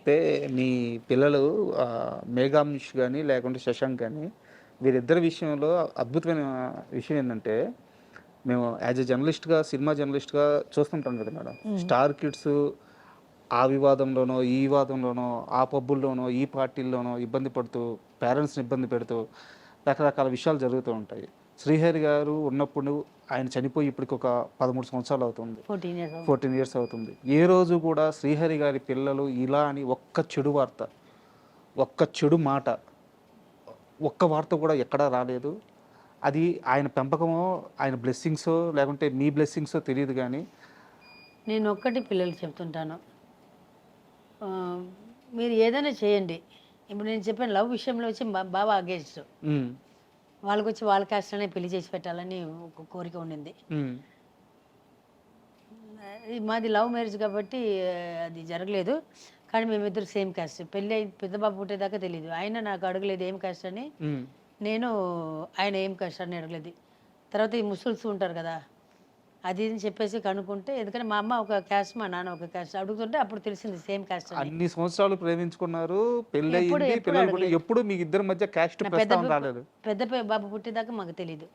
అయితే మీ పిల్లలు మేఘాంష్ గాని, లేకుంటే శశాంక్ గాని వీరిద్దరి విషయంలో అద్భుతమైన విషయం ఏందంటే, మేము యాజ్ ఎ జర్నలిస్ట్‌గా, సినిమా జర్నలిస్ట్‌గా చూస్తుంటాం కదా మేడం. హ్మ్. స్టార్ కిడ్స్ ఆ వివాదంలోనో, ఈ వివాదంలోనో, ఆ పబ్బుల్లోనో, ఈ పార్టీల్లోనో ఇబ్బంది పడుతూ, పేరెంట్స్‌ని ఇబ్బంది పెడుతూ రకరకాల విషయాలు జరుగుతూ ఉంటాయి. శ్రీహరి గారు ఉన్నప్పుడు ఆయన చనిపోయి ఇప్పటికొక 13 సంవత్సరాలు అవుతుంది. 14 ఇయర్స్ అవుతుంది. 14 ఇయర్స్ అవుతుంది. ఏ రోజు కూడా శ్రీహరి గారి పిల్లలు ఇలా అని ఒక్క చెడు వార్త, ఒక్క చెడు మాట, ఒక్క వార్త కూడా ఎక్కడా రాలేదు. అది ఆయన పెంపకమో, ఆయన బ్లెస్సింగ్సో, లేకుంటే మీ బ్లెస్సింగ్సో తెలీదు గానీ నేను ఒక్కటి పిల్లలకి చెప్తుంటాను. ఆహ్, మీరు ఏదైనా చేయండి. ఇప్పుడు నేను చెప్పాను లవ్ విషయంలో వచ్చి బావ అగేన్స్ట్. హ్మ్. వాళ్ళకొచ్చి వాళ్ళ క్యాస్ట్‌లోనే పెళ్లి చేసి పెట్టాలని ఒక కోరిక ఉండింది. హ్మ్. మాది లవ్ మ్యారేజ్ కాబట్టి అది జరగలేదు. కానీ మేమిద్దరు సేమ్ క్యాస్ట్. పెళ్లి అయి పెద్ద బాబు పుట్టేదాకా తెలీదు. ఆయన నాకు అడగలేదు ఏం క్యాస్ట్ అని. హ్మ్. నేను ఆయన ఏం క్యాస్ట్ అని అడగలేదు. తర్వాత ఈ ముసల్స్ ఉంటారు కదా! అది ఇది అని చెప్పేసి కనుక్కుంటే ఎందుకంటే మా అమ్మ ఒక క్యాస్ట్, మా నాన్న ఒక క్యాస్ట్ అడుగుతుంటే అప్పుడు తెలిసింది సేమ్ క్యాస్ట్ అని. అన్ని సంవత్సరాలు ప్రేమించుకున్నారు, ఎప్పుడు పెళ్లయింది, ఎప్పుడు పిల్లలు పుట్టి అడగలేదు. ఎప్పుడు మీ ఇద్దరి మధ్య క్యాస్ట్ నా ప్రస్తావన రాలేదు. పెద్ద బాబు పుట్టేదాకా మాకు తెలీదు.